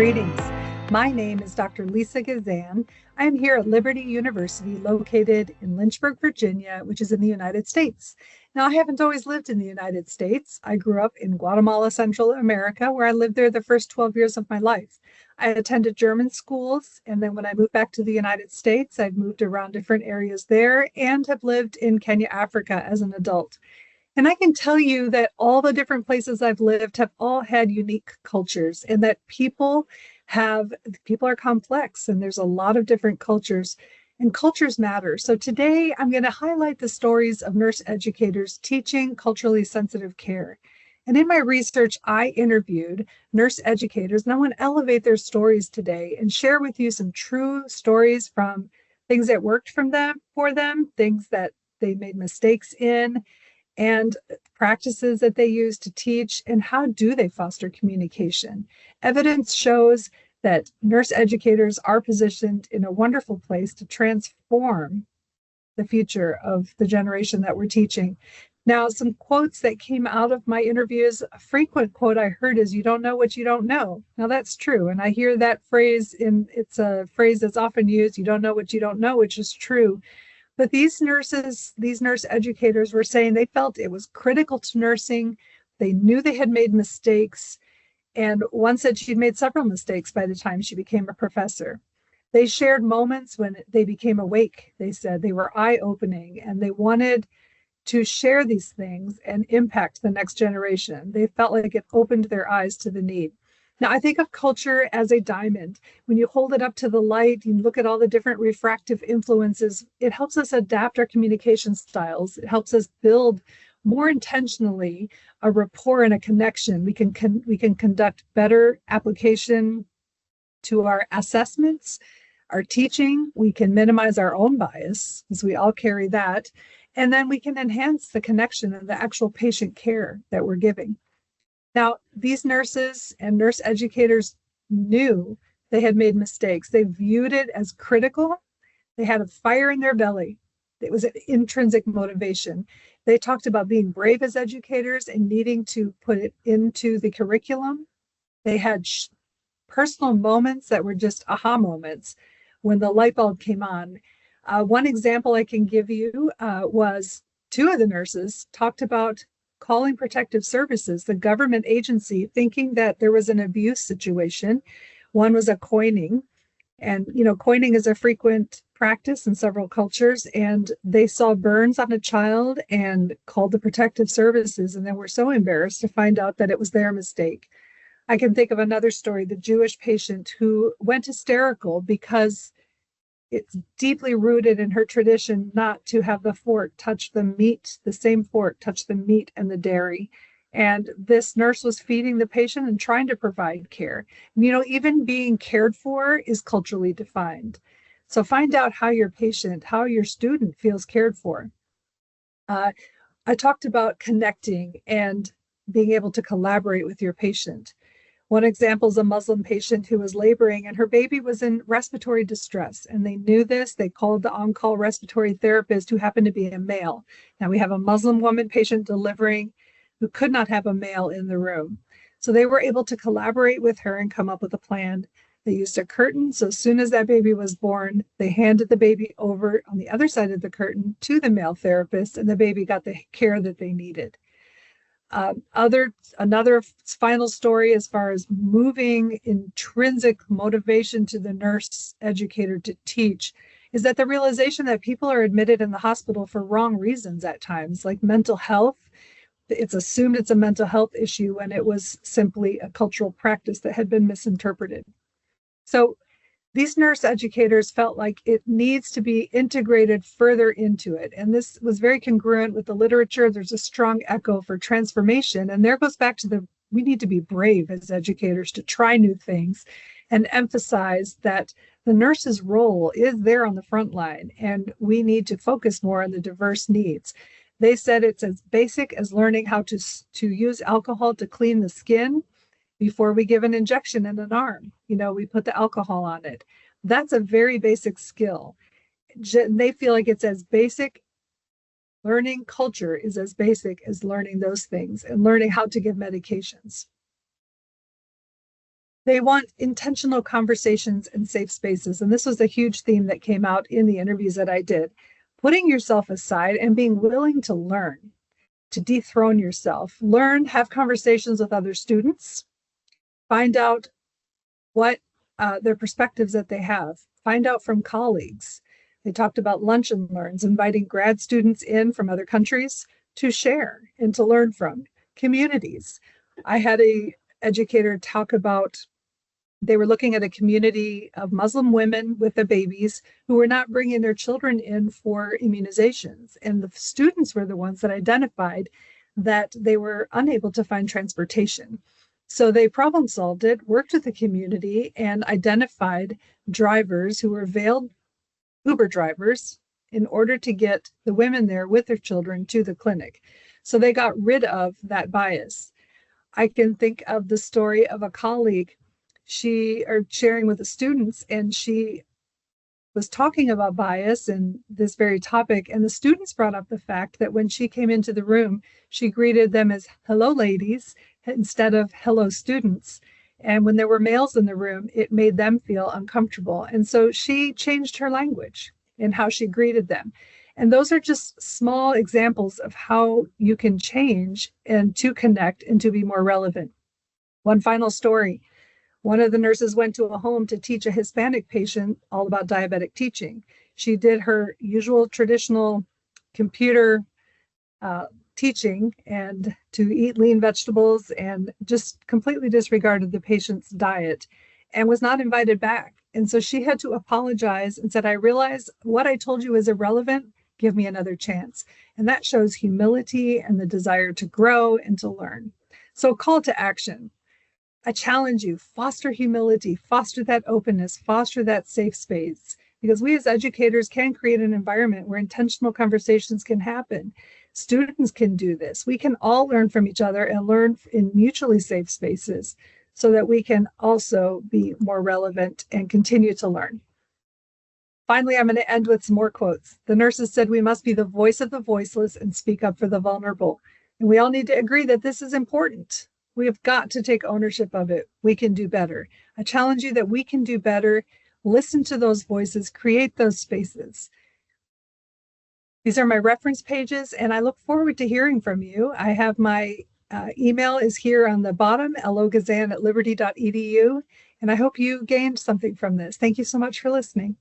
Greetings. My name is Dr. Lisa Gazan. I am here at Liberty University, located in Lynchburg, Virginia, which is in the United States. Now, I haven't always lived in the United States. I grew up in Guatemala, Central America, where I lived there the first 12 years of my life. I attended German schools, and then when I moved back to the United States, I've moved around different areas there and have lived in Kenya, Africa as an adult. And I can tell you that all the different places I've lived have all had unique cultures, and that people are complex, and there's a lot of different cultures, and cultures matter. So today I'm going to highlight the stories of nurse educators teaching culturally sensitive care. And in my research, I interviewed nurse educators, and I want to elevate their stories today and share with you some true stories from things that worked for them, things that they made mistakes in, and practices that they use to teach, and how do they foster communication. Evidence shows that nurse educators are positioned in a wonderful place to transform the future of the generation that we're teaching. Now, some quotes that came out of my interviews, a frequent quote I heard is, "You don't know what you don't know." Now, that's true. And I hear that phrase, it's a phrase that's often used, "You don't know what you don't know," which is true. But these nurse educators were saying they felt it was critical to nursing. They knew they had made mistakes. And one said she'd made several mistakes by the time she became a professor. They shared moments when they became awake. They said they were eye-opening, and they wanted to share these things and impact the next generation. They felt like it opened their eyes to the need. Now, I think of culture as a diamond. When you hold it up to the light, you look at all the different refractive influences, it helps us adapt our communication styles. It helps us build more intentionally a rapport and a connection. We can conduct better application to our assessments, our teaching. We can minimize our own bias, because we all carry that. And then we can enhance the connection and the actual patient care that we're giving. Now, these nurses and nurse educators knew they had made mistakes. They viewed it as critical. They had a fire in their belly. It was an intrinsic motivation. They talked about being brave as educators and needing to put it into the curriculum. They had personal moments that were just aha moments when the light bulb came on. One example I can give you was two of the nurses talked about calling protective services, the government agency, thinking that there was an abuse situation. One was a coining, and coining is a frequent practice in several cultures, and they saw burns on a child and called the protective services, and then were so embarrassed to find out that it was their mistake. I can think of another story, the Jewish patient who went hysterical because it's deeply rooted in her tradition not to have the fork touch the meat, the same fork touch the meat and the dairy. And this nurse was feeding the patient and trying to provide care. Even being cared for is culturally defined. So find out how your patient, how your student feels cared for. I talked about connecting and being able to collaborate with your patient. One example is a Muslim patient who was laboring, and her baby was in respiratory distress. And they knew this. They called the on-call respiratory therapist, who happened to be a male. Now we have a Muslim woman patient delivering who could not have a male in the room. So they were able to collaborate with her and come up with a plan. They used a curtain. So as soon as that baby was born, they handed the baby over on the other side of the curtain to the male therapist, and the baby got the care that they needed. Another final story, as far as moving intrinsic motivation to the nurse educator to teach, is that the realization that people are admitted in the hospital for wrong reasons at times, like mental health. It's assumed it's a mental health issue when it was simply a cultural practice that had been misinterpreted. So these nurse educators felt like it needs to be integrated further into it. And this was very congruent with the literature. There's a strong echo for transformation. And there goes back to we need to be brave as educators to try new things and emphasize that the nurse's role is there on the front line, and we need to focus more on the diverse needs. They said it's as basic as learning how to use alcohol to clean the skin before we give an injection in an arm. We put the alcohol on it. That's a very basic skill. They feel like it's as basic. Learning culture is as basic as learning those things and learning how to give medications. They want intentional conversations and safe spaces. And this was a huge theme that came out in the interviews that I did. Putting yourself aside and being willing to learn, to dethrone yourself, learn, have conversations with other students, find out what their perspectives that they have, find out from colleagues. They talked about lunch and learns, inviting grad students in from other countries to share and to learn from communities. I had a educator talk about they were looking at a community of Muslim women with the babies who were not bringing their children in for immunizations. And the students were the ones that identified that they were unable to find transportation. So they problem solved it, worked with the community, and identified drivers who were veiled Uber drivers in order to get the women there with their children to the clinic. So they got rid of that bias. I can think of the story of a colleague she are sharing with the students, and she was talking about bias and this very topic. And the students brought up the fact that when she came into the room, she greeted them as hello, ladies, instead of hello, students. And when there were males in the room, it made them feel uncomfortable. And so she changed her language in how she greeted them. And those are just small examples of how you can change and to connect and to be more relevant. One final story. One of the nurses went to a home to teach a Hispanic patient all about diabetic teaching. She did her usual traditional computer uh, teaching and to eat lean vegetables and just completely disregarded the patient's diet and was not invited back. And so she had to apologize and said, I realize what I told you is irrelevant. Give me another chance. And that shows humility and the desire to grow and to learn. So, call to action. I challenge you, foster humility, foster that openness, foster that safe space, because we as educators can create an environment where intentional conversations can happen. Students can do this. We can all learn from each other and learn in mutually safe spaces so that we can also be more relevant and continue to learn. Finally, I'm going to end with some more quotes. The nurses said we must be the voice of the voiceless and speak up for the vulnerable. And we all need to agree that this is important. We have got to take ownership of it. We can do better. I challenge you that we can do better. Listen to those voices, create those spaces. These are my reference pages, and I look forward to hearing from you. I have my email is here on the bottom, logazan@liberty.edu, and I hope you gained something from this. Thank you so much for listening.